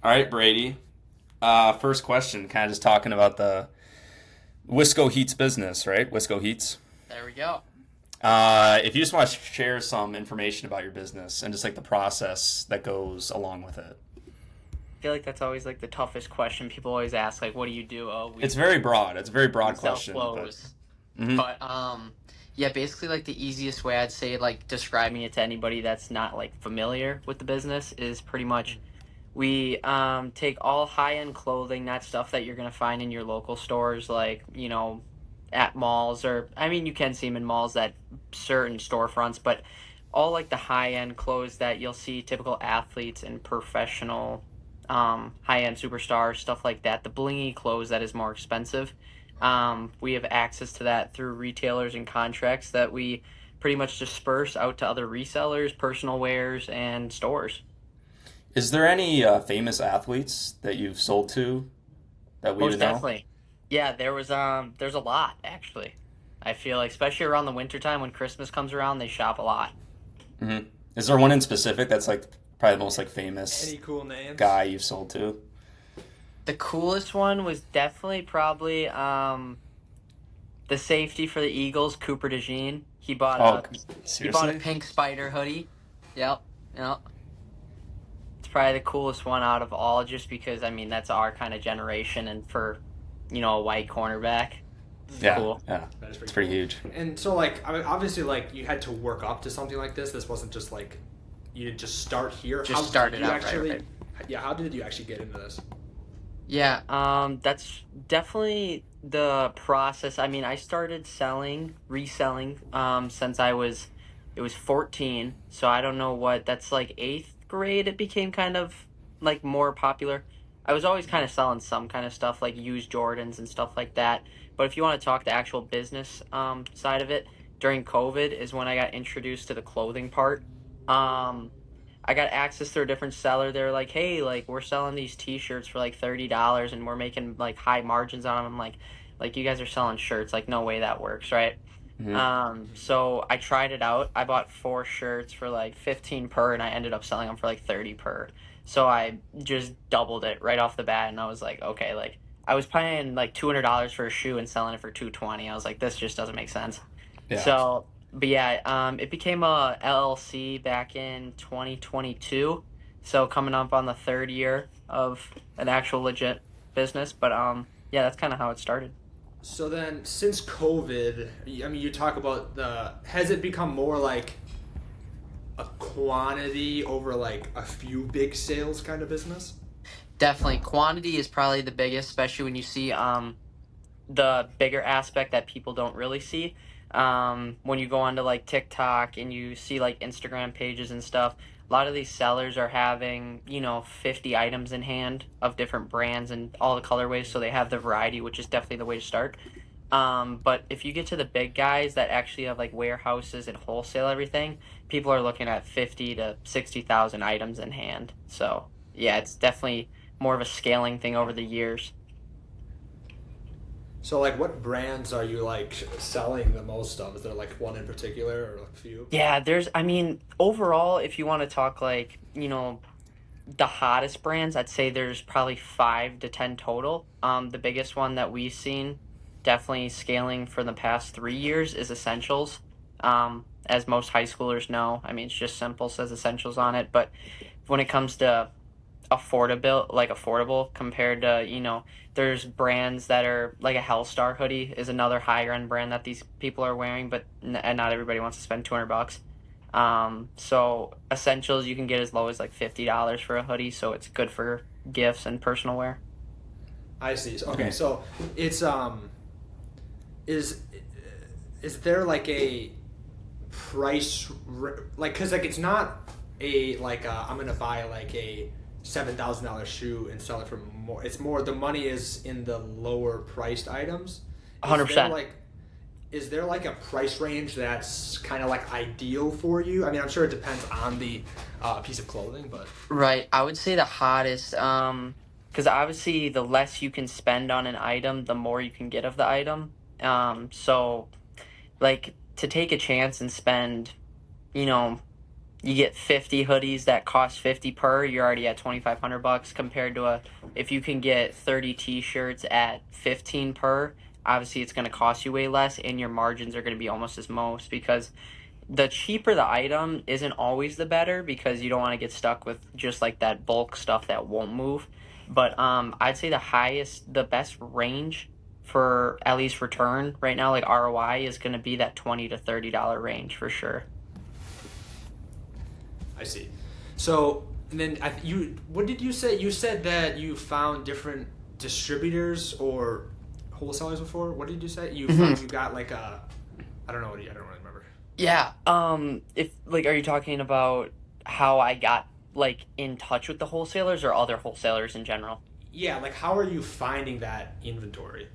All right, Brady. First question, kind of just talking about the Wisco Heats business, right? Wisco Heats. There we go. If you just want to share some information about your business and just like the process that goes along with it. I feel like that's always like the toughest question people always ask. Like, what do you do? Oh, It's we very broad. It's a very we broad sell question, but clothes. mhm. But yeah, basically like the easiest way I'd say like describing it to anybody that's not like familiar with the business is pretty much we take all high end clothing, not stuff that you're gonna find in your local stores, like at malls or I mean you can see them in malls at certain storefronts, but all like the high end clothes that you'll see typical athletes and professional high end superstars, stuff like that. The blingy clothes that is more expensive. We have access to that through retailers and contracts that we pretty much disperse out to other resellers, personal wares, and stores. Is there any famous athletes that you've sold to that we Most would know? definitely. Yeah, there's a lot actually. I feel like especially around the wintertime when Christmas comes around, they shop a lot. hmm Is there one in specific that's like probably the most like famous Any cool names? guy you've sold to? The coolest one was definitely probably the safety for the Eagles, Cooper DeJean. Oh, He bought a seriously? pink spider hoodie. Yep, yep. It's probably the coolest one out of all, just because I mean that's our kind of generation, and for a white cornerback, it's Yeah, cool. yeah. That is It's pretty pretty cool. huge. And so, like, I mean, obviously, like, you had to work up to something like this. This wasn't just like you did just start here. Just How did started you out right, actually? right. Yeah, how did you actually get into this? Yeah, that's definitely the process. I mean, I started reselling, since it was 14. So I don't know what, that's like eighth grade. It became kind of like more popular. I was always kind of selling some kind of stuff like used Jordans and stuff like that. But if you want to talk the actual business, side of it, during COVID is when I got introduced to the clothing part. Um, I got access through a different seller. They're like, "Hey, like we're selling these T-shirts for like $30, and we're making like high margins on them." I'm like you guys are selling shirts? Like, no way that works, right? hmm So I tried it out. I bought four shirts for like 15 per, and I ended up selling them for like 30 per. So I just doubled it right off the bat, and I was like, okay, like I was paying like $200 for a shoe and selling it for 220. I was like, this just doesn't make sense. Yeah. So, but yeah, it became a LLC back in 2022. So coming up on the third year of an actual legit business. But yeah, that's kind of how it started. So then, since COVID, I mean, you talk about has it become more like a quantity over like a few big sales kind of business? Definitely, quantity is probably the biggest, especially when you see the bigger aspect that people don't really see. When you go onto like TikTok and you see like Instagram pages and stuff, a lot of these sellers are having, 50 items in hand of different brands and all the colorways, so they have the variety, which is definitely the way to start. But if you get to the big guys that actually have like warehouses and wholesale everything, people are looking at 50 to 60,000 items in hand. So yeah, it's definitely more of a scaling thing over the years. So, like, what brands are you like selling the most of? Is there like one in particular or like a few? Yeah, I mean, overall, if you want to talk like, the hottest brands, I'd say there's probably 5 to 10 total. The biggest one that we've seen definitely scaling for the past 3 years is Essentials. As most high schoolers know, I mean, it's just simple, says Essentials on it. But when it comes to affordable compared to, there's brands that are like a Hellstar hoodie is another higher end brand that these people are wearing, but and not everybody wants to spend 200 bucks. So essentials you can get as low as like $50 for a hoodie, so it's good for gifts and personal wear. I see. Okay, Mhm. so it's is is there like a like because like it's not a like I'm gonna buy like a $7,000 shoe and sell it for more. It's more the money is in the lower priced items. Is there 100%. like is there like a price range that's kind of like ideal for you? I mean, I'm sure it depends on the piece of clothing, but Right. I would say the hottest, because obviously the less you can spend on an item, the more you can get of the item. So like to take a chance and spend, you know, you get 50 hoodies that cost 50 per, you're already at $2,500 compared to if you can get 30 t-shirts at 15 per, obviously it's going to cost you way less and your margins are going to be almost as most because the cheaper the item isn't always the better because you don't want to get stuck with just like that bulk stuff that won't move. But I'd say the best range for at least return right now, like ROI, is going to be that $20 to $30 range for sure. I see. So, and then what did you say? You said that you found different distributors or wholesalers before. What did you say? You got like I don't know I don't really remember. Yeah. If like, are you talking about how I got like in touch with the wholesalers or other wholesalers in general? Yeah, like how are you finding that inventory?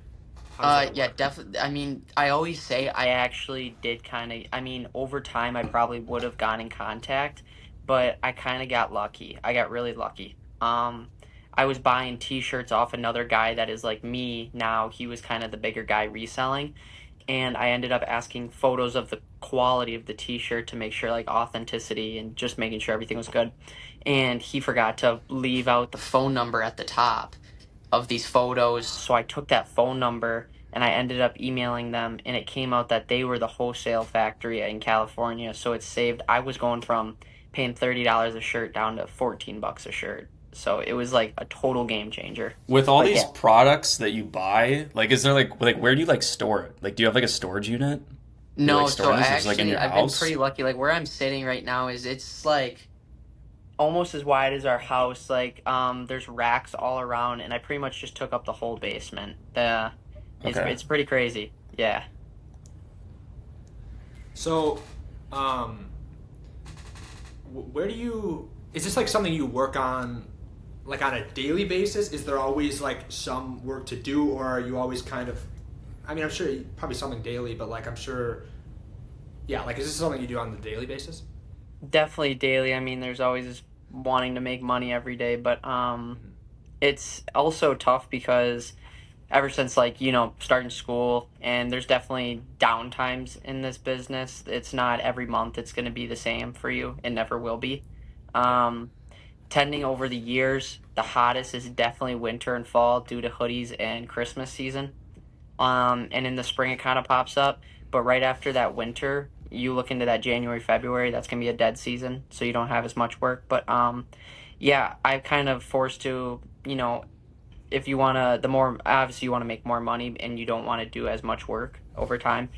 How does that Yeah, work? definitely. I mean, I always say I actually did kind of. I mean, over time, I probably would have gone in contact, but I kind of got lucky. I got really lucky. I was buying T-shirts off another guy that is like me now. He was kind of the bigger guy reselling, and I ended up asking photos of the quality of the T-shirt to make sure like authenticity and just making sure everything was good. And he forgot to leave out the phone number at the top of these photos. So I took that phone number and I ended up emailing them, and it came out that they were the wholesale factory in California. So it saved. I was going from paying $30 a shirt down to $14 a shirt. So it was like a total game changer. With all But these yeah, products that you buy, like, is there like where do you like store it? Like, do you have like a storage unit? You're like no. So storing I this, or is it like in actually your I've been house? pretty lucky. Like where I'm sitting right now is it's like almost as wide as our house. Like there's racks all around, and I pretty much just took up the whole basement. Okay. It's pretty crazy. Yeah. So, um, where do you? Is this like something you work on, like on a daily basis? Is there always like some work to do, or are you always kind of? I mean, I'm sure probably something daily, but like I'm sure, yeah. Like, is this something you do on the daily basis? Definitely daily. I mean, there's always this wanting to make money every day, but it's also tough because ever since like starting school, and there's definitely down times in this business. It's not every month it's going to be the same for you. It never will be. Yeah. Um, Tending over the years, the hottest is definitely winter and fall due to hoodies and Christmas season. And in the spring it kind of pops up. But right after that winter, you look into that January, February, that's gonna be a dead season, so you don't have as much work. But yeah, I'm kind of forced to, if you wanna, the more obviously you want to make more money and you don't want to do as much work over time.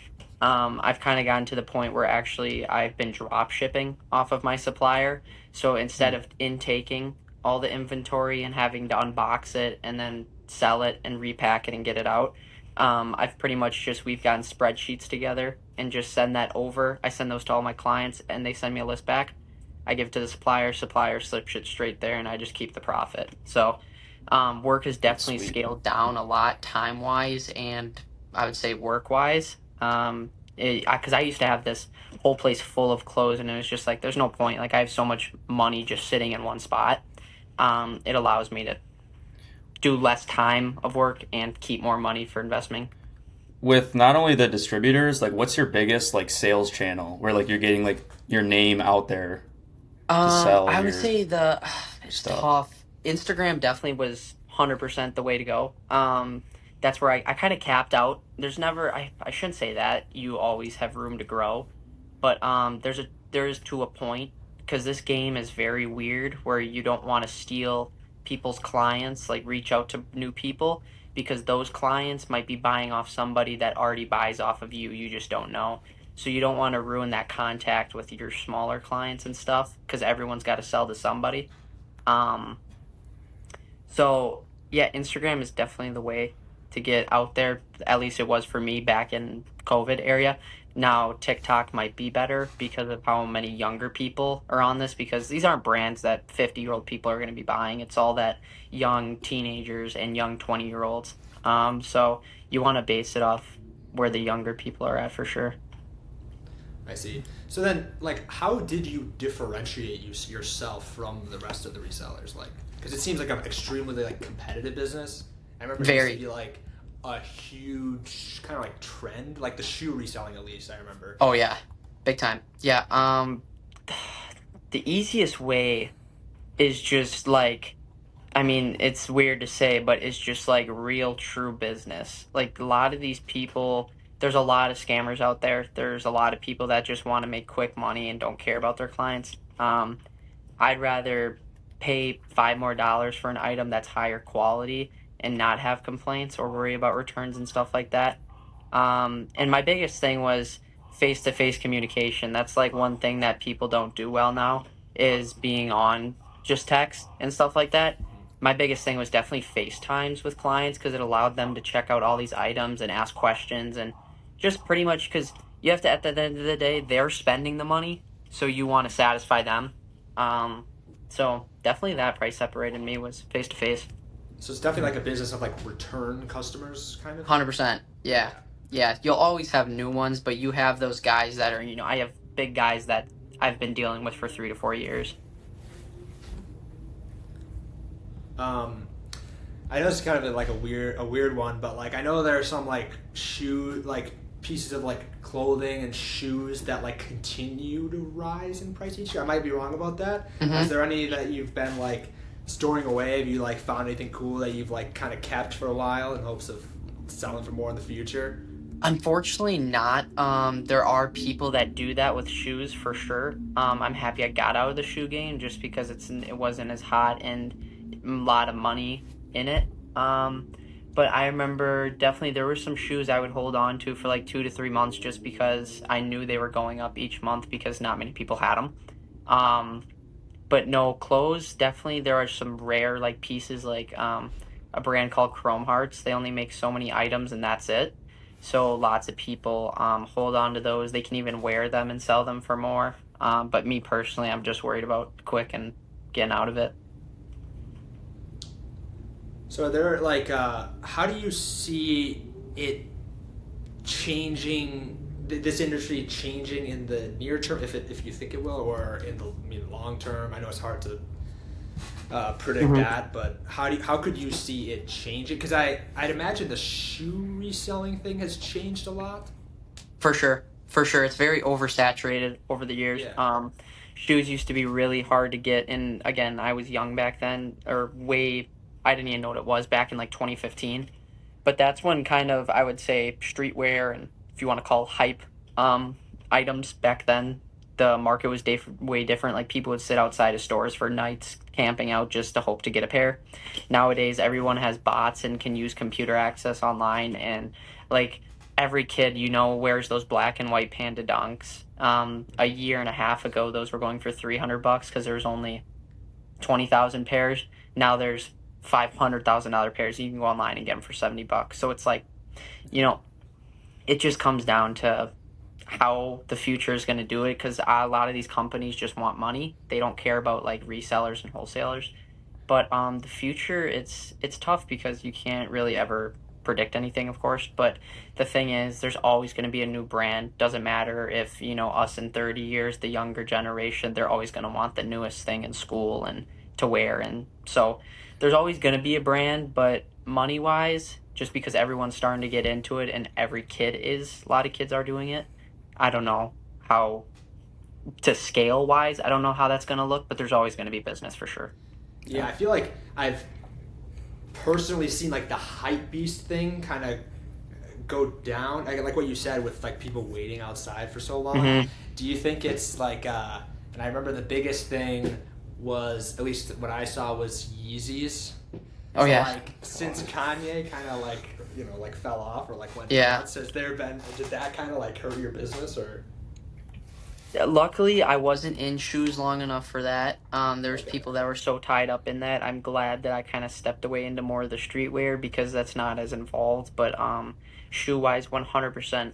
I've kind of gotten to the point where actually I've been drop shipping off of my supplier. So instead of intaking all the inventory and having to unbox it and then sell it and repack it and get it out, I've pretty much we've gotten spreadsheets together and just send that over. I send those to all my clients and they send me a list back. I give it to the supplier slips it straight there, and I just keep the profit. So work has That's definitely sweet. scaled down a lot time wise and I would say work wise. Because I used to have this whole place full of clothes, and it was just like there's no point. Like I have so much money just sitting in one spot. It allows me to do less time of work and keep more money for investing. With not only the distributors, like, what's your biggest like sales channel where like you're getting like your name out there to sell I would your say it's stuff? tough. Instagram definitely was 100% the way to go. That's where I kind of capped out. There's never I shouldn't say that. You always have room to grow, but there is to a point because this game is very weird where you don't want to steal people's clients, like reach out to new people because those clients might be buying off somebody that already buys off of you. You just don't know. So you don't want to ruin that contact with your smaller clients and stuff because everyone's got to sell to somebody. Um, so yeah, Instagram is definitely the way to get out there. At least it was for me back in COVID area. Now TikTok might be better because of how many younger people are on this because these aren't brands that 50-year-old people are going to be buying. It's all that young teenagers and young 20-year-olds. So you want to base it off where the younger people are at for sure. I see. So then, like, how did you differentiate yourself from the rest of the resellers? Like, because it seems like an extremely like competitive business. I remember it used to Very. be like a huge kind of like trend, like the shoe reselling at least. I remember. Oh yeah, big time. Yeah. The easiest way is just like, I mean, it's weird to say, but it's just like real true business. Like a lot of these people, there's a lot of scammers out there. There's a lot of people that just want to make quick money and don't care about their clients. I'd rather pay $5 more for an item that's higher quality and not have complaints or worry about returns and stuff like that. And my biggest thing was face to face communication. That's like one thing that people don't do well now is being on just text and stuff like that. My biggest thing was definitely FaceTimes with clients because it allowed them to check out all these items and ask questions and just pretty much because you have to, at the end of the day, they're spending the money, so you want to satisfy them. So definitely that price separated me was face to face. So it's definitely like a business of like return customers, kind of. 100%. Yeah. Yeah. You'll always have new ones, but you have those guys that are, I have big guys that I've been dealing with for 3 to 4 years. I know it's kind of like a weird one, but like I know there are some like pieces of like clothing and shoes that like continue to rise in price each year. I might be wrong about that. Is there any that you've been like storing away? Have you like found anything cool that you've like kind of kept for a while in hopes of selling for more in the future? Unfortunately, not. There are people that do that with shoes for sure. I'm happy I got out of the shoe game just because it wasn't as hot and a lot of money in it. But I remember definitely there were some shoes I would hold on to for like 2 to 3 months just because I knew they were going up each month because not many people had them. But no, clothes, definitely there are some rare like pieces like a brand called Chrome Hearts. They only make so many items and that's it. So lots of people hold on to those. They can even wear them and sell them for more. But me personally, I'm just worried about quick and getting out of it. So there, like, how do you see it changing? This industry changing in the near term, if you think it will, or in the long term? I know it's hard to predict that, but how could you see it changing? Because I'd imagine the shoe reselling thing has changed a lot. For sure. For sure. It's very oversaturated over the years. Yeah. Shoes used to be really hard to get. And again, I was young back then, I didn't even know what it was back in like 2015. But that's when kind of, I would say, streetwear and if you want to call hype items back then, the market was way different. Like people would sit outside of stores for nights camping out just to hope to get a pair. Nowadays, everyone has bots and can use computer access online. And like every kid, wears those black and white Panda Dunks. A year and a half ago, those were going for $300 because there was only 20,000 pairs. Now there's $500,000 pairs. You can go online and get them for $70. So it's like, it just comes down to how the future is going to do it because a lot of these companies just want money. They don't care about like resellers and wholesalers. But the future, it's tough because you can't really ever predict anything, of course. But the thing is, there's always going to be a new brand. Doesn't matter if, us in 30 years, the younger generation, they're always going to want the newest thing in school and to wear. And so there's always going to be a brand, but money-wise, just because everyone's starting to get into it and a lot of kids are doing it, I don't know how to scale-wise, I don't know how that's going to look, but there's always going to be business for sure. Yeah, I feel like I've personally seen like the hype beast thing kind of go down. Like what you said with like people waiting outside for so long. Do you think it's like, and I remember the biggest thing was, at least what I saw, was Yeezys. Oh yeah. Like since Kanye kind of like fell off or like went down, did that kind of like hurt your business or? Luckily, I wasn't in shoes long enough for that. There's people that were so tied up in that. I'm glad that I kind of stepped away into more of the streetwear because that's not as involved. But shoe-wise, 100%.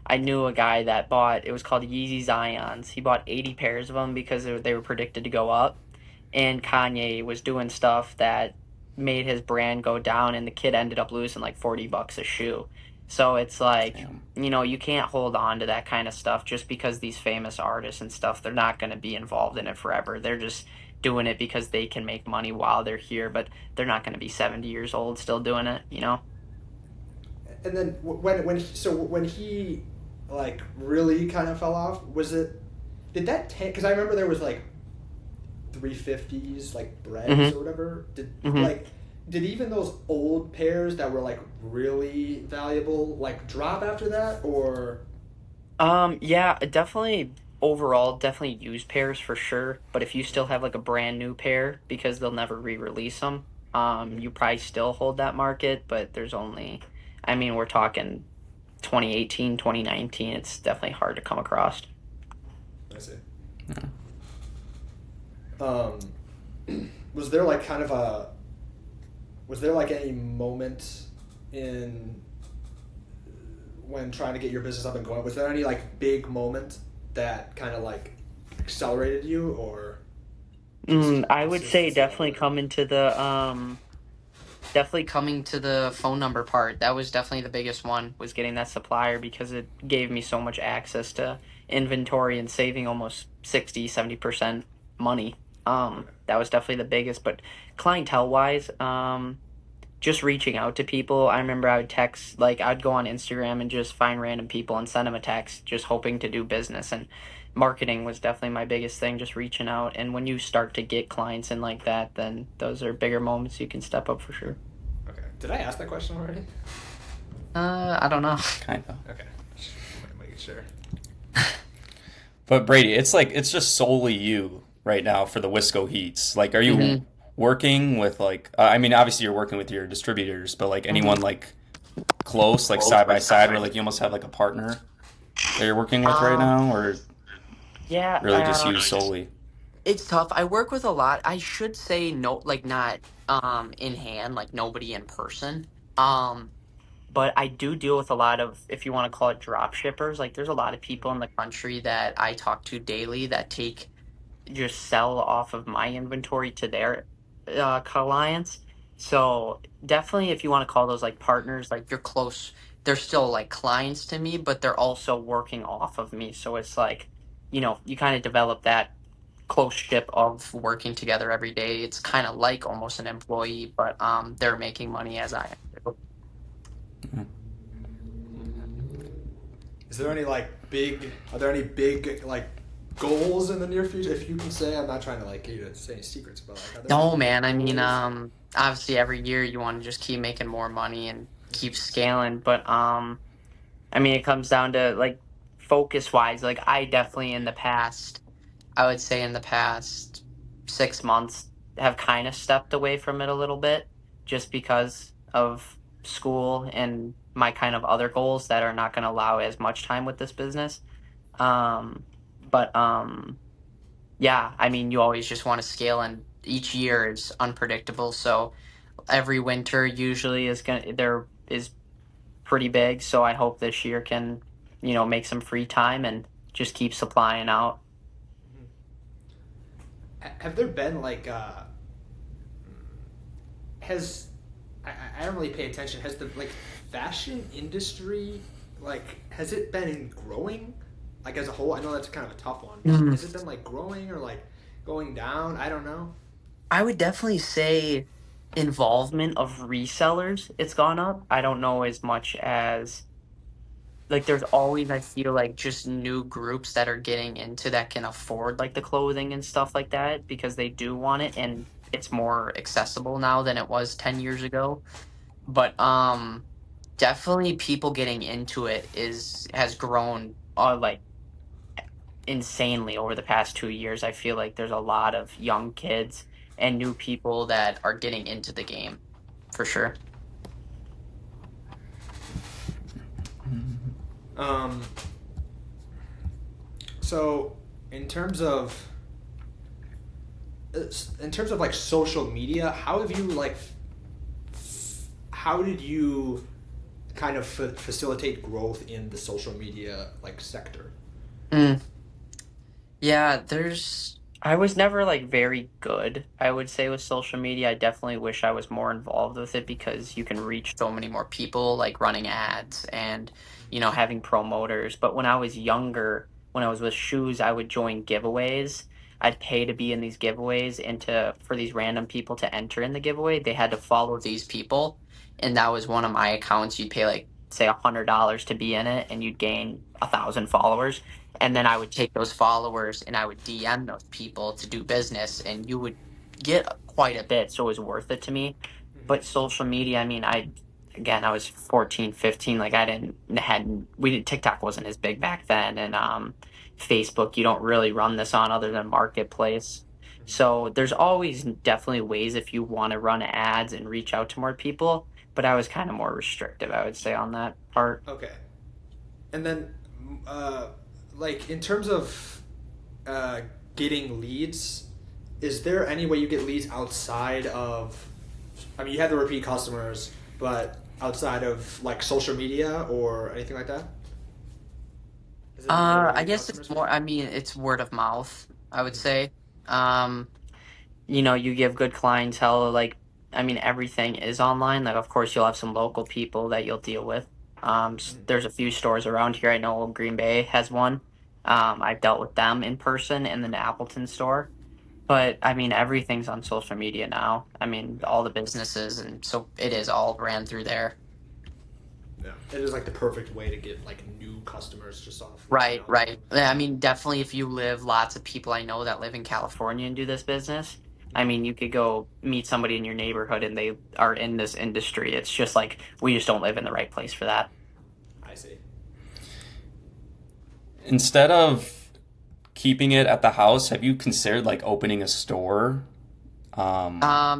I knew a guy that it was called Yeezy Zions. He bought 80 pairs of them because they were predicted to go up. And Kanye was doing stuff that made his brand go down, and the kid ended up losing like $40 a shoe. So it's like, you can't hold on to that kind of stuff just because these famous artists and stuff, they're not going to be involved in it forever. They're just doing it because they can make money while they're here, but they're not going to be 70 years old still doing it, And then when he like really kind of fell off, was it did that take? Because I remember there was like 350s, like breads Mm-hmm. or whatever. Did Mm-hmm. like did even those old pairs that were like really valuable like drop after that or? Yeah, definitely overall, definitely used pairs for sure. But if you still have like a brand new pair because they'll never re-release them, you probably still hold that market, but there's only, I mean, we're talking 2018, 2019. It's definitely hard to come across. I see. Um, was there like kind of a was there like any moment in when trying to get your business up and going? Was there any like big moment that kind of like accelerated you or just I would say consistency all the way? definitely coming to the phone number part. That was definitely the biggest one, was getting that supplier because it gave me so much access to inventory and saving almost 60, 70% money. Okay. That was definitely the biggest, but clientele wise, just reaching out to people. I remember I would text, like I'd go on Instagram and just find random people and send them a text, just hoping to do business. And marketing was definitely my biggest thing, just reaching out. And when you start to get clients in like that, then those are bigger moments you can step up for sure. Okay. Did I ask that question already? I don't know. Kind of. Okay. Just making sure. But Brady, it's like it's just solely you right now for the Wisco Heats. Like, are you Hmm. working with like? I mean, obviously you're working with your distributors, but like anyone Hmm. like close, like side by side, where like you almost have like a partner that you're working with right Um, now, or yeah, really just you solely? it's tough. I work with a lot. I should say no, like not in hand, like nobody in person. Um, but I do deal with a lot of, if you want to call it, drop shippers. Like there's a lot of people in the country that I talk to daily that take, just sell off of my inventory to their clients. So definitely, if you want to call those like partners, like you're close, they're still like clients to me, but they're also working off of me. So it's like, you kind of develop that close ship of working together every day. It's kind of like almost an employee, but they're making money as I am. Is there any like big? Are there any big like goals in the near future? If you can say, I'm not trying to like get you to say any secrets, but like, are there any No, big man. I mean, goals? obviously every year you want to just keep making more money and keep scaling, but I mean, it comes down to like focus wise. Like I definitely in the past, I would say in the past 6 months have kind of stepped away from it a little bit, just because of school and my kind of other goals that are not going to allow as much time with this business. Um, but yeah, I mean, you always just want to scale, and each year is unpredictable. So every winter usually there is pretty big. So I hope this year can, make some free time and just keep supplying out. Have there been like has I don't really pay attention. Has the like fashion industry like has it been growing like as a whole? I know that's kind of a tough one, but Mm. has it been like growing or like going down? I don't know. I would definitely say involvement of resellers, it's gone up. I don't know as much as, like, there's always, I feel like, just new groups that are getting into that can afford like the clothing and stuff like that because they do want it, and it's more accessible now than it was 10 years ago. But definitely people getting into it is has grown like insanely over the past 2 years. I feel like there's a lot of young kids and new people that are getting into the game for sure. Um, so in terms of like social media, how have you like how did you kind of facilitate growth in the social media like sector? Mm. Yeah, I was never like very good, I would say, with social media. I definitely wish I was more involved with it because you can reach so many more people, like running ads and, having promoters. But when I was younger, when I was with shoes, I would join giveaways. I'd pay to be in these giveaways, and for these random people to enter in the giveaway, they had to follow these people. And that was one of my accounts. You'd pay like say $100 to be in it, and you'd gain 1,000 followers. And then I would take those followers and I would DM those people to do business, and you would get quite a bit. So it was worth it to me. But social media, I mean, again, I was 14, 15. Like I didn't hadn't we didn't TikTok wasn't as big back then, and Facebook, you don't really run this on other than Marketplace. So there's always definitely ways if you want to run ads and reach out to more people, but I was kind of more restrictive, I would say, on that part. Okay. And then, uh, like in terms of uh, getting leads, is there any way you get leads outside of? I mean, you have the repeat customers, but outside of like social media or anything like that? Is there any I repeat guess it's customers? more, I mean, it's word of mouth, I would Mm-hmm. say. Um, you give good clientele, like, I mean, everything is online. Like, of course, you'll have some local people that you'll deal with. There's a few stores around here. I know Green Bay has one. I've dealt with them in person in the Appleton store. But I mean, everything's on social media now. I mean, Okay. all the businesses, and so it is all ran through there. Yeah. It is like the perfect way to get like new customers just off reaching Right, out to them. right. Yeah, I mean, definitely if you live, lots of people I know that live in California and do this business. I mean, you could go meet somebody in your neighborhood and they are in this industry. It's just like we just don't live in the right place for that. I see. Instead of keeping it at the house, have you considered like opening a store?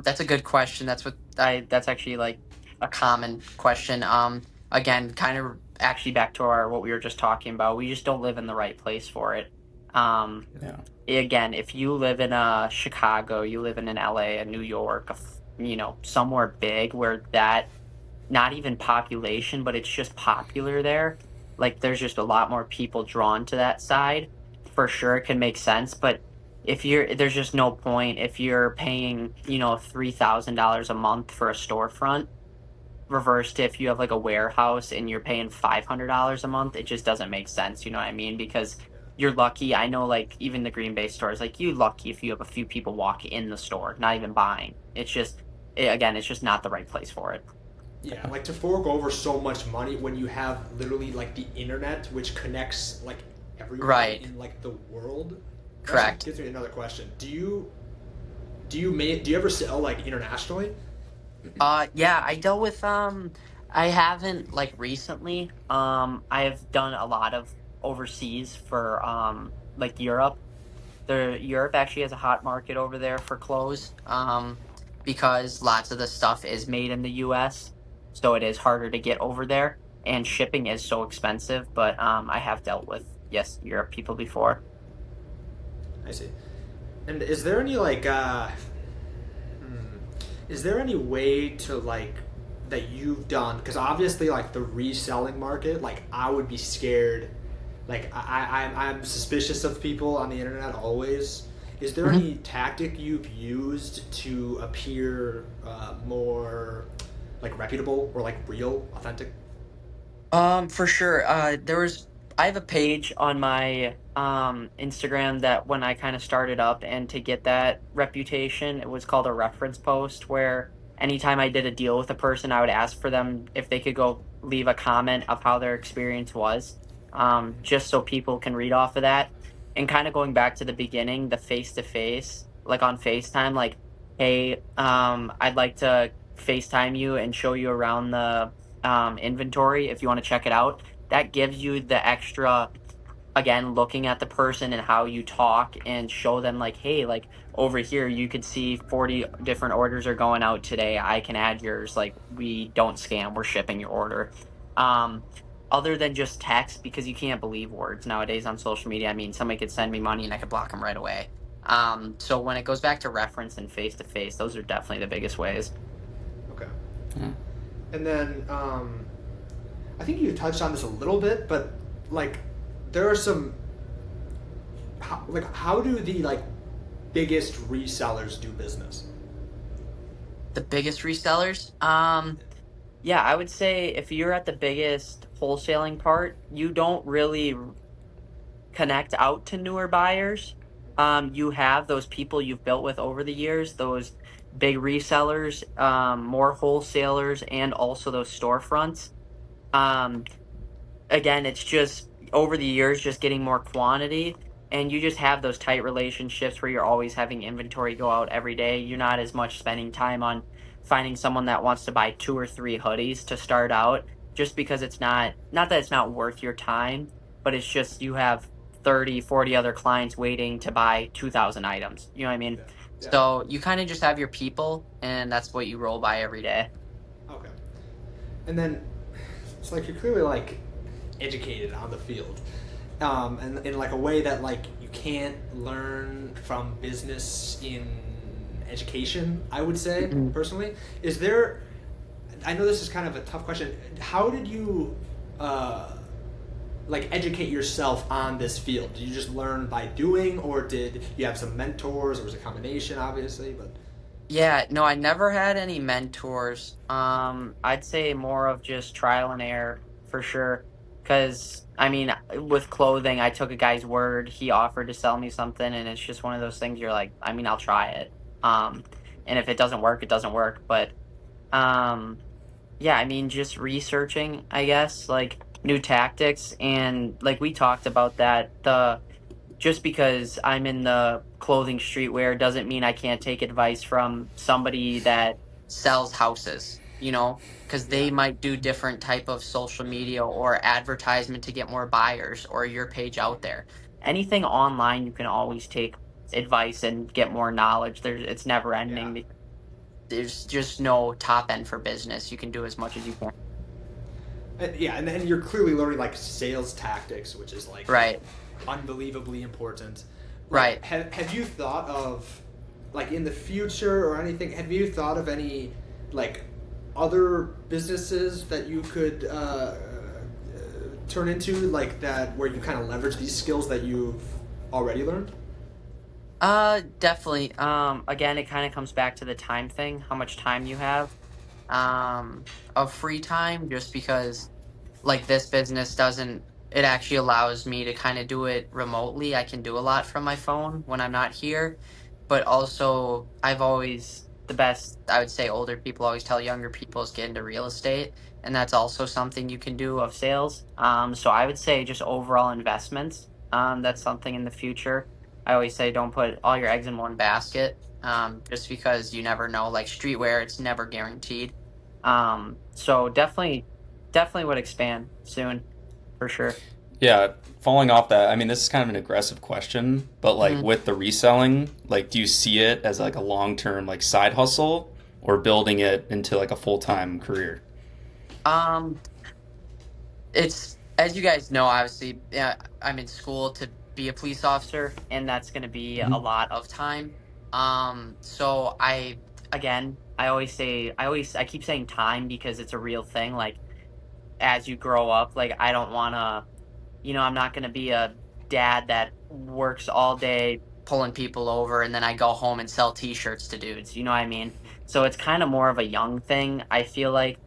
That's a good question. That's actually like a common question. Again, kind of actually back to our what we were just talking about. We just don't live in the right place for it. Um, Yeah. Again, if you live in Chicago, you live in an LA, a New York, somewhere big where that not even population, but it's just popular there. Like there's just a lot more people drawn to that side. For sure, it can make sense, but if you're there's just no point if you're paying $3,000 a month for a storefront. Reversed, if you have like a warehouse and you're paying $500 a month, it just doesn't make sense. You know what I mean? Because you're lucky. I know, like even the Green Bay stores, like you lucky if you have a few people walk in the store, not even buying. Again, it's just not the right place for it. Yeah, like to fork over so much money when you have literally like the internet, which connects like everyone Right. in like the world. That actually Correct. gives me another question. Do you ever sell like internationally? Yeah, I dealt with I haven't like recently. I've done a lot of overseas for like Europe. Europe actually has a hot market over there for clothes. Because lots of the stuff is made in the US, so it is harder to get over there and shipping is so expensive, but I have dealt with yes, Europe people before. I see. And is there any like is there any way to like that you've done, because obviously like the reselling market, like I would be scared, like I'm suspicious of people on the internet always. Is there Mhm. any tactic you've used to appear more like reputable or like real, authentic? For sure. I have a page on my Instagram that when I kind of started up and to get that reputation, it was called a reference post where anytime I did a deal with a person, I would ask for them if they could go leave a comment of how their experience was. Just so people can read off of that. And kind of going back to the beginning, the face to face, like on FaceTime, like, hey, I'd like to FaceTime you and show you around the inventory if you want to check it out. That gives you the extra, again, looking at the person and how you talk and show them, like, hey, like over here, you could see 40 different orders are going out today. I can add yours. Like, we don't scam, we're shipping your order. Um, Other than just text, because you can't believe words nowadays on social media. I mean, somebody could send me money and I could block them right away. So when it goes back to reference and face to face, those are definitely the biggest ways. Okay. Yeah. And then I think you touched on this a little bit, but like there are some how do the like biggest resellers do business? The biggest resellers? Yeah, I would say if you're at the biggest wholesaling part, you don't really connect out to newer buyers. You have those people you've built with over the years, those big resellers, more wholesalers, and also those storefronts. Um, Again, it's just over the years, just getting more quantity, and you just have those tight relationships where you're always having inventory go out every day. You're not as much spending time on finding someone that wants to buy 2 or 3 hoodies to start out, just because it's not that it's not worth your time, but it's just you have 30, 40 other clients waiting to buy 2,000 items. You know what I mean? Yeah. Yeah. So you kind of just have your people, and that's what you roll by every day. Okay. And then it's like you're clearly like educated on the field, and in like a way that like you can't learn from business in education. I would say Mhm. personally, is there? I know this is kind of a tough question. How did you like educate yourself on this field? Did you just learn by doing, or did you have some mentors, or was it a combination? Obviously, but Yeah, no, I never had any mentors. I'd say more of just trial and error for sure. Cause I mean, with clothing, I took a guy's word. He offered to sell me something, and it's just one of those things. You're like, I mean, I'll try it. Um, and if it doesn't work, it doesn't work. But um, yeah, I mean, just researching, I guess, like new tactics, and like we talked about that. The Just because I'm in the clothing streetwear doesn't mean I can't take advice from somebody that sells houses, because yeah, they might do different type of social media or advertisement to get more buyers or your page out there. Anything online, you can always take advice and get more knowledge. It's never yeah. ending. There's just no top end for business. You can do as much as you can. Yeah, and then you're clearly learning like sales tactics, which is like Right, unbelievably important. Like, right. have you thought of, like in the future or anything? Have you thought of any like other businesses that you could turn into like that, where you kind of leverage these skills that you've already learned? Definitely. Again, it kind of comes back to the time thing, how much time you have. Of free time, just because like this business doesn't it actually allows me to kind of do it remotely. I can do a lot from my phone when I'm not here, but also I've always the best I would say older people always tell younger people is get into real estate, and that's also something you can do of sales. So I would say just overall investments. That's something in the future. I always say don't put all your eggs in one basket. Just because you never know, like streetwear, it's never guaranteed. So definitely would expand soon for sure. Yeah, following off that, I mean, this is kind of an aggressive question, but like Mhm. with the reselling, like, do you see it as like a long-term like side hustle or building it into like a full-time career? Um, it's as you guys know, obviously, yeah, I'm in school to be a police officer, and that's going to be a Mhm. lot of time. So again, I keep saying time because it's a real thing. Like as you grow up, like I don't want to I'm not going to be a dad that works all day pulling people over and then I go home and sell t-shirts to dudes. You know what I mean? So it's kind of more of a young thing. I feel like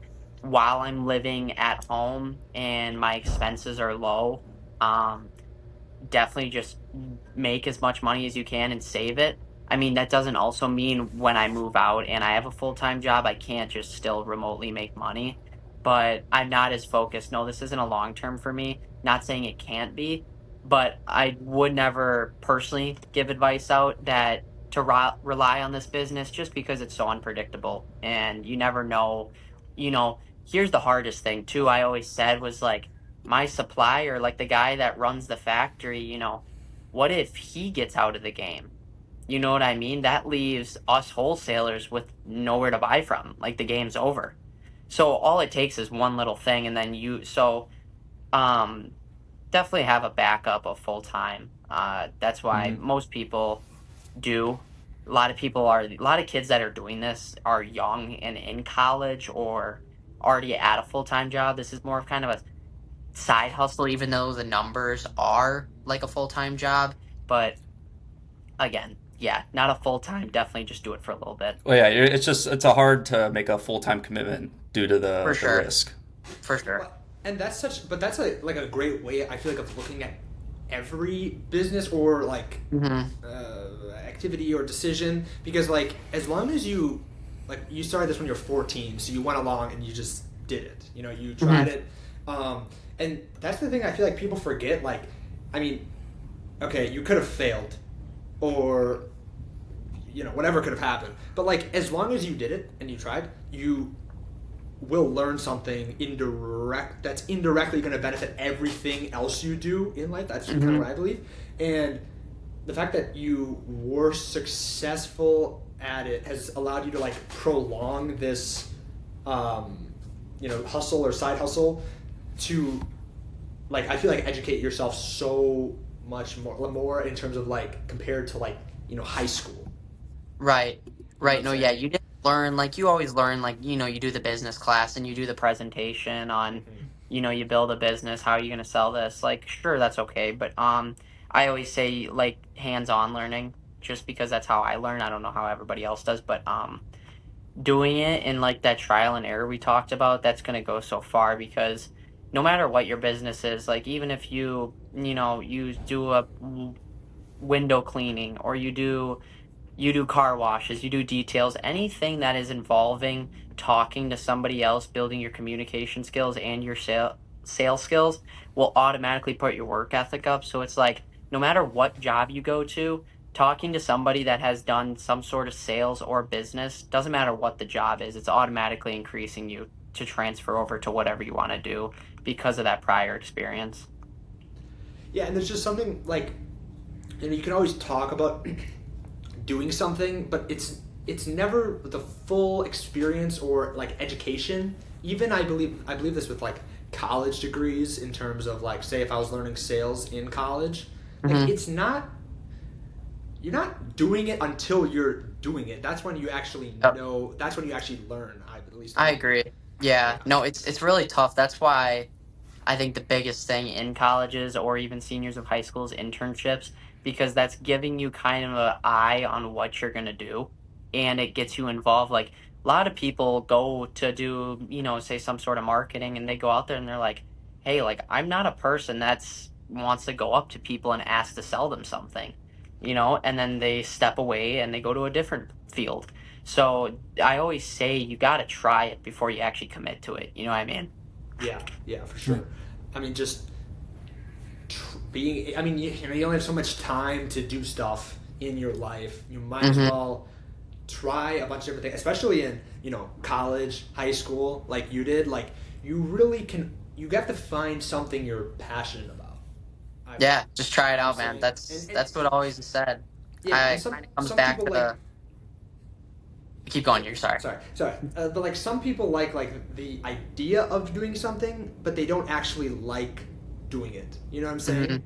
while I'm living at home and my expenses are low, um, definitely just make as much money as you can and save it. I mean, that doesn't also mean when I move out and I have a full-time job, I can't just still remotely make money. But I'm not as focused. No, this isn't a long term for me. Not saying it can't be, but I would never personally give advice out that to rely on this business just because it's so unpredictable and you never know. Here's the hardest thing too. I always said was like, my supplier, like the guy that runs the factory, what if he gets out of the game? You know what I mean? That leaves us wholesalers with nowhere to buy from. Like the game's over. So all it takes is one little thing, and then um, definitely have a backup of full time. That's why Mhm. most people do. A lot of kids that are doing this are young and in college or already at a full time job. This is more of kind of a side hustle, even though the numbers are like a full time job. But again, yeah, not a full time. Definitely just do it for a little bit. Well, yeah, it's a hard to make a full-time commitment due to For the sure. risk. For sure. Well, and that's a like a great way, I feel like, of looking at every business or like Hmm. activity or decision, because like as long as you like you started this when you're 14, so you went along and you just did it. You know, you Hmm. tried it, And that's the thing I feel like people forget. Like, I mean, okay, you could have failed, or whatever could have happened. But like, as long as you did it and you tried, you will learn something that's indirectly going to benefit everything else you do in life. That's kind of what I believe. And the fact that you were successful at it has allowed you to like prolong this hustle or side hustle to, like, I feel like educate yourself so much more in terms of like compared to like high school. Right. You know what Right. I'm No, saying? yeah, you didn't learn like you always learn like, you do the business class and you do the presentation on, you build a business, how are you going to sell this? Like, sure, that's okay, but I always say like hands-on learning just because that's how I learn. I don't know how everybody else does, but doing it in like that trial and error we talked about, that's going to go so far because no matter what your business is, like even if you do a window cleaning or you do car washes, you do details, anything that is involving talking to somebody else, building your communication skills and your sales skills will automatically put your work ethic up. So it's like no matter what job you go to, talking to somebody that has done some sort of sales or business, doesn't matter what the job is, it's automatically increasing you to transfer over to whatever you want to do because of that prior experience. Yeah, and there's just something like, you can always talk about doing something, but it's never the full experience or like education. Even I believe this with like college degrees in terms of like, say if I was learning sales in college, like Hmm. it's not you're not doing it until you're doing it. That's when you actually know. That's when you actually learn. At least I I believe. agree. Yeah. Yeah. No, it's really tough. That's why I think the biggest thing in colleges or even seniors of high school is internships because that's giving you kind of an eye on what you're going to do and it gets you involved. Like a lot of people go to do, say some sort of marketing and they go out there and they're like, hey, like I'm not a person that's wants to go up to people and ask to sell them something, and then they step away and they go to a different field. So I always say you got to try it before you actually commit to it. You know what I mean? Yeah. Yeah. For sure. I mean, just being. I mean, you only have so much time to do stuff in your life. You might as Hmm. well try a bunch of different things, especially in college, high school, like you did. Like you really can. You have to find something you're passionate about. I believe. Yeah, just try it You know out, what I'm man. saying? That's And that's what always is said. yeah, and I some kind of comes some back people to like. the keep going. You're sorry. Sorry, but like some people like the idea of doing something, but they don't actually like doing it. You know what I'm Hmm. saying?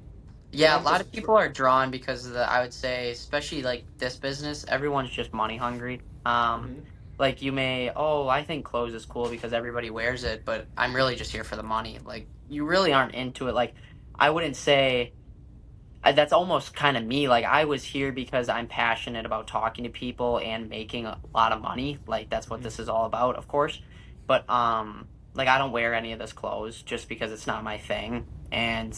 They Yeah, a like lot just. of people are drawn because of the. I would say, especially like this business, everyone's just money hungry. Mhm. Like you may, oh, I think clothes is cool because everybody wears it, but I'm really just here for the money. Like you really aren't into it. Like I wouldn't say. That's almost kind of me. Like I was here because I'm passionate about talking to people and making a lot of money. Like that's what Mhm. this is all about, of course. But like I don't wear any of this clothes just because it's not my thing and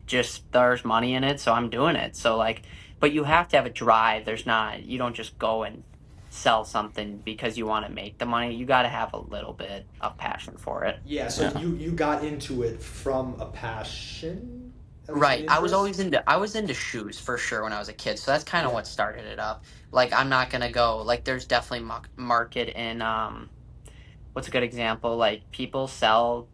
just there's money in it, so I'm doing it. So like but you have to have a drive. There's not you don't just go and sell something because you want to make the money. You got to have a little bit of passion for it. Yeah, so Yeah. you got into it from a passion, at least an Right. interest. I was into shoes for sure when I was a kid. So that's kind of Yeah. what started it up. Like I'm not going to go like there's definitely market in what's a good example? Like people sell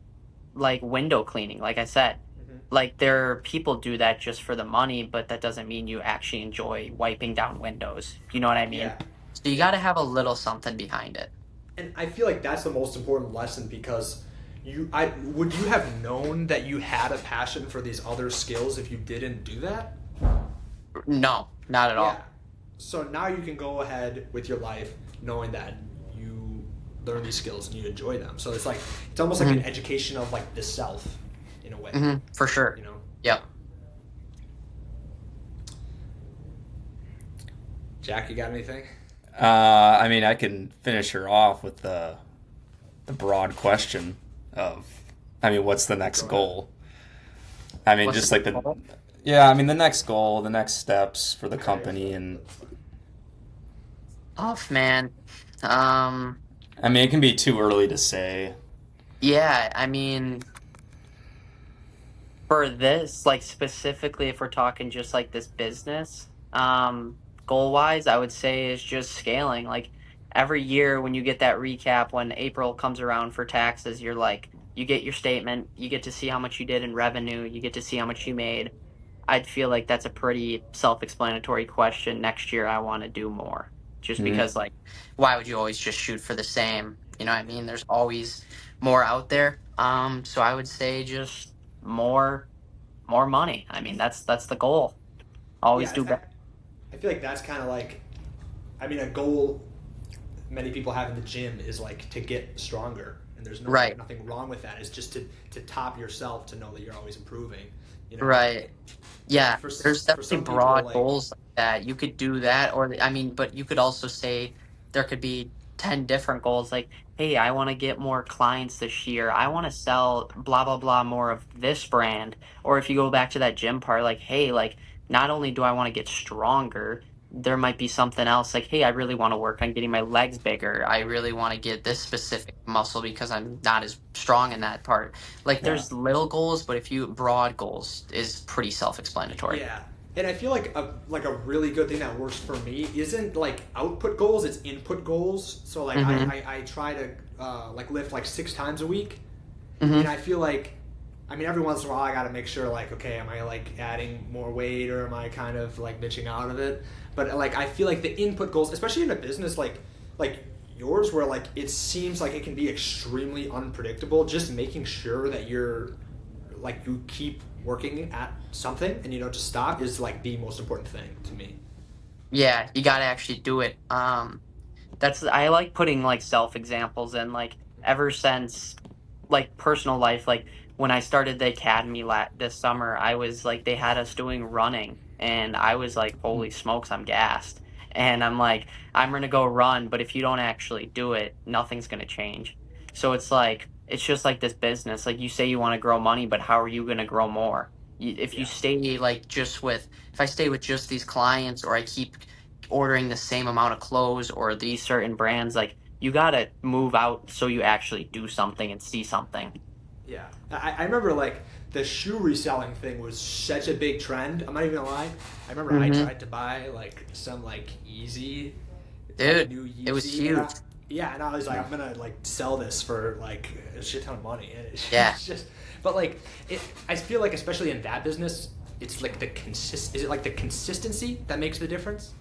like window cleaning, like I said. Hmm. Like there people do that just for the money, but that doesn't mean you actually enjoy wiping down windows. You know what I mean? Yeah. So you Yeah. got to have a little something behind it. And I feel like that's the most important lesson because I would you have known that you had a passion for these other skills if you didn't do that? No, not at Yeah. all. So now you can go ahead with your life knowing that you learn these skills and you enjoy them. So it's almost like an Hmm. education of like the self in a way, Hmm. For sure. you know? Yeah. Yep. Jack, you got anything? I mean, I can finish her off with the broad question of, I mean, what's the next Go ahead. goal? I mean, What's just the like goal? yeah, I mean, the next goal, the next steps for the company, and Tough, man. Um I mean, it can be too early to say. yeah, I mean For this, like specifically, if we're talking just like this business, goal wise, I would say is just scaling. Like every year when you get that recap, when April comes around for taxes, you're like, you get your statement, you get to see how much you did in revenue, you get to see how much you made. I'd feel like that's a pretty self-explanatory question. Next year, I want to do more. Just Mm. because, like, why would you always just shoot for the same? You know what I mean? There's always more out there. So I would say just more, more money. I mean, that's the goal. Yeah, Always do better. I feel like that's kind of like, I mean, a goal many people have in the gym is like to get stronger, and there's Right. nothing wrong with that. It's just to top yourself, to know that you're always improving. You know, Right. Yeah, there's for definitely some people, broad like, goals like that. You could do that, or I mean, but you could also say there could be 10 different goals like, hey, I want to get more clients this year. I want to sell blah blah blah more of this brand. Or if you go back to that gym part, like, hey, like not only do I want to get stronger, there might be something else like, hey, I really want to work on getting my legs bigger. I really want to get this specific muscle because I'm not as strong in that part. Like Yeah. there's little goals, but if you broad goals is pretty self-explanatory. yeah. And I feel like a really good thing that works for me isn't like output goals; it's input goals. So like Mm-hmm. I try to like lift like 6 times a week, and Mm-hmm. I feel like, I mean, every once in a while I got to make sure, like, okay, am I like adding more weight, or am I kind of like bitching out of it? But like I feel like the input goals, especially in a business like yours, where like it seems like it can be extremely unpredictable, just making sure that you're like you keep working at something and you don't just stop is like the most important thing to me. Yeah, you got to actually do it. That's I like putting like self examples in like ever since like personal life like when I started the academy this summer I was like they had us doing running and I was like holy smokes I'm gassed and I'm like I'm going to go run but if you don't actually do it nothing's going to change. So it's like it's just like this business like you say you want to grow money but how are you going to grow more? If you Yeah. stay like just with if I stay with just these clients or I keep ordering the same amount of clothes or these certain brands like you gotta move out so you actually do something and see something. Yeah, I remember like the shoe reselling thing was such a big trend. I'm not even gonna lie. I remember I Mm-hmm. tried to buy like some like Yeezy, like Dude, new it was Yeezy, huge. yeah, and I was like, I'm gonna like sell this for like a shit ton of money, and Yeah, it's just, but like I feel like especially in that business, it's like is it like the consistency that makes the difference?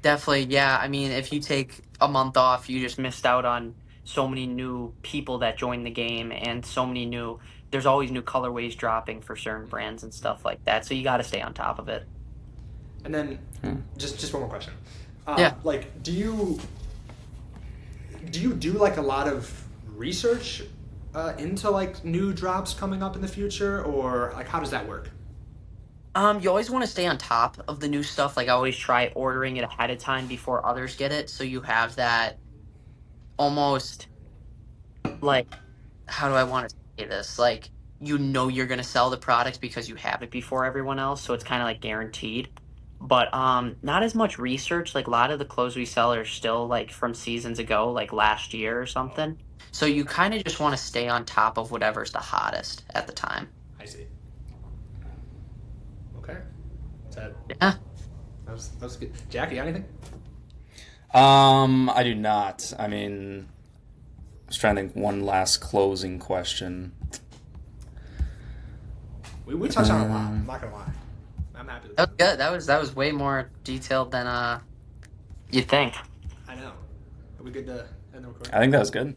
definitely. Yeah, I mean, if you take a month off, you just missed out on so many new people that join the game and so many new. There's always new colorways dropping for certain brands and stuff like that. So you got to stay on top of it. And then Hmm. just one more question. Yeah. Like, do you do like a lot of research into like new drops coming up in the future, or like how does that work? You always want to stay on top of the new stuff. Like I always try ordering it ahead of time before others get it, so you have that almost like how do I want to say this? Like you know you're gonna sell the product because you have it before everyone else, so it's kind of like guaranteed. But not as much research. Like a lot of the clothes we sell are still like from seasons ago, like last year or something. So you kind of just want to stay on top of whatever's the hottest at the time. I see. Okay, that Yeah. that was good. Jackie, anything? I do not. I mean, I was trying to think one last closing question. We touched on a lot. I'm not gonna lie. I'm happy with That that. was good. That was way more detailed than you'd think. I know. Are we good to end the recording? I think that was good.